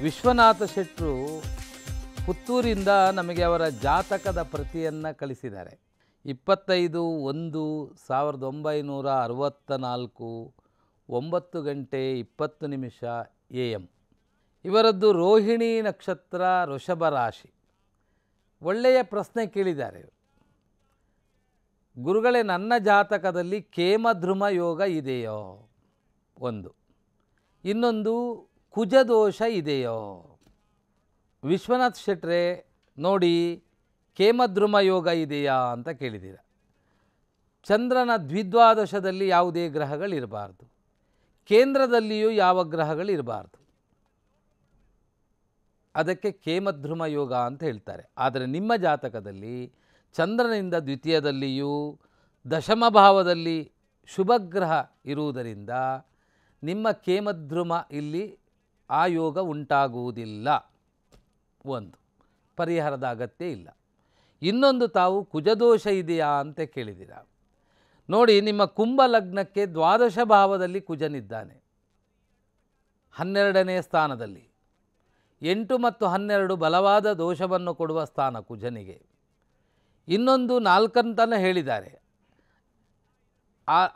ವಿಶ್ವನಾಥ ಶೆಟ್ಟರು ಪುತ್ತೂರಿಂದ ನಮಗೆ ಅವರ ಜಾತಕದ ಪ್ರತಿಯನ್ನು ಕಳಿಸಿದ್ದಾರೆ. 25/1/1964 9:20 AM. ಇವರದ್ದು ರೋಹಿಣಿ ನಕ್ಷತ್ರ, ವೃಷಭ ರಾಶಿ. ಒಳ್ಳೆಯ ಪ್ರಶ್ನೆ ಕೇಳಿದ್ದಾರೆ. ಗುರುಗಳೇ, ನನ್ನ ಜಾತಕದಲ್ಲಿ ಕೇಮದ್ರುಮ ಯೋಗ ಇದೆಯೋ? ಒಂದು. ಇನ್ನೊಂದು, ಕುಜದೋಷ ಇದೆಯೋ? ವಿಶ್ವನಾಥ್ ಶೆಟ್ರೆ, ನೋಡಿ, ಕೇಮದ್ರುಮ ಯೋಗ ಇದೆಯಾ ಅಂತ ಕೇಳಿದ್ದೀರ. ಚಂದ್ರನ ದ್ವಿದ್ವಾದಶದಲ್ಲಿ ಯಾವುದೇ ಗ್ರಹಗಳಿರಬಾರ್ದು, ಕೇಂದ್ರದಲ್ಲಿಯೂ ಯಾವ ಗ್ರಹಗಳಿರಬಾರ್ದು. ಅದಕ್ಕೆ ಕೇಮದ್ರುಮ ಯೋಗ ಅಂತ ಹೇಳ್ತಾರೆ. ಆದರೆ ನಿಮ್ಮ ಜಾತಕದಲ್ಲಿ ಚಂದ್ರನಿಂದ ದ್ವಿತೀಯದಲ್ಲಿಯೂ ದಶಮ ಭಾವದಲ್ಲಿ ಶುಭಗ್ರಹ ಇರುವುದರಿಂದ ನಿಮ್ಮ ಕೇಮದ್ರುಮ ಇಲ್ಲಿ ಆ ಯೋಗ ಉಂಟಾಗುವುದಿಲ್ಲ. ಒಂದು, ಪರಿಹಾರದ ಅಗತ್ಯ ಇಲ್ಲ. ಇನ್ನೊಂದು, ತಾವು ಕುಜದೋಷ ಇದೆಯಾ ಅಂತ ಕೇಳಿದ್ದೀರ. ನೋಡಿ, ನಿಮ್ಮ ಕುಂಭ ಲಗ್ನಕ್ಕೆ ದ್ವಾದಶ ಭಾವದಲ್ಲಿ ಕುಜನಿದ್ದಾನೆ, 12ನೇ ಸ್ಥಾನದಲ್ಲಿ. 8 ಮತ್ತು 12 ಬಲವಾದ ದೋಷವನ್ನು ಕೊಡುವ ಸ್ಥಾನ ಕುಜನಿಗೆ. ಇನ್ನೊಂದು 4 ಅಂತಲೇ ಹೇಳಿದ್ದಾರೆ.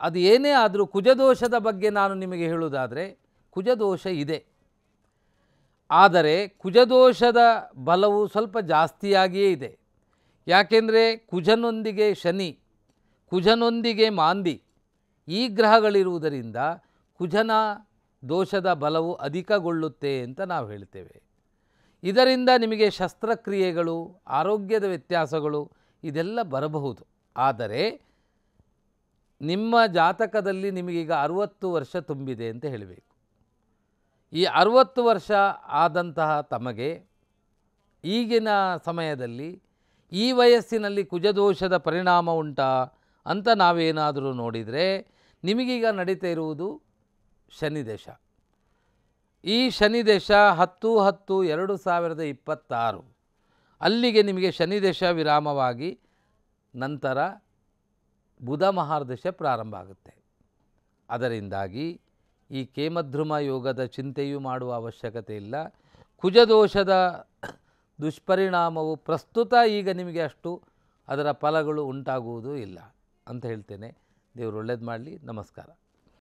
ಅದು ಏನೇ ಆದರೂ ಕುಜದೋಷದ ಬಗ್ಗೆ ನಾನು ನಿಮಗೆ ಹೇಳುವುದಾದರೆ, ಕುಜದೋಷ ಇದೆ. ಆದರೆ ಕುಜದೋಷದ ಬಲವು ಸ್ವಲ್ಪ ಜಾಸ್ತಿಯಾಗಿಯೇ ಇದೆ. ಯಾಕೆಂದರೆ ಕುಜನೊಂದಿಗೆ ಶನಿ, ಕುಜನೊಂದಿಗೆ ಮಾಂದಿ, ಈ ಗ್ರಹಗಳಿರುವುದರಿಂದ ಕುಜನ ದೋಷದ ಬಲವು ಅಧಿಕಗೊಳ್ಳುತ್ತೆ ಅಂತ ನಾವು ಹೇಳ್ತೇವೆ. ಇದರಿಂದ ನಿಮಗೆ ಶಸ್ತ್ರಕ್ರಿಯೆಗಳು, ಆರೋಗ್ಯದ ವ್ಯತ್ಯಾಸಗಳು ಇದೆಲ್ಲ ಬರಬಹುದು. ಆದರೆ ನಿಮ್ಮ ಜಾತಕದಲ್ಲಿ ನಿಮಗೀಗ 60 ವರ್ಷ ತುಂಬಿದೆ ಅಂತ ಹೇಳಬೇಕು. ಈ 60 ವರ್ಷ ಆದಂತಹ ತಮಗೆ ಈಗಿನ ಸಮಯದಲ್ಲಿ ಈ ವಯಸ್ಸಿನಲ್ಲಿ ಕುಜದೋಷದ ಪರಿಣಾಮ ಉಂಟಾ ಅಂತ ನಾವೇನಾದರೂ ನೋಡಿದರೆ, ನಿಮಗೀಗ ನಡೀತಾ ಇರುವುದು ಶನಿದಶ. ಈ ಶನಿದಶ 10/10/2026 ಅಲ್ಲಿಗೆ ನಿಮಗೆ ಶನಿದಶ ವಿರಾಮವಾಗಿ ನಂತರ ಬುಧ ಮಹಾರ್ದಶ ಪ್ರಾರಂಭ ಆಗುತ್ತೆ. ಅದರಿಂದಾಗಿ ಈ ಕೇಮದ್ರುಮ ಯೋಗದ ಚಿಂತೆಯೂ ಮಾಡುವ ಅವಶ್ಯಕತೆ ಇಲ್ಲ. ಕುಜದೋಷದ ದುಷ್ಪರಿಣಾಮವು ಪ್ರಸ್ತುತ ಈಗ ನಿಮಗೆ ಅಷ್ಟು ಅದರ ಫಲಗಳು ಉಂಟಾಗುವುದೂ ಇಲ್ಲ ಅಂತ ಹೇಳ್ತೇನೆ. ದೇವರು ಒಳ್ಳೇದು ಮಾಡಲಿ. ನಮಸ್ಕಾರ.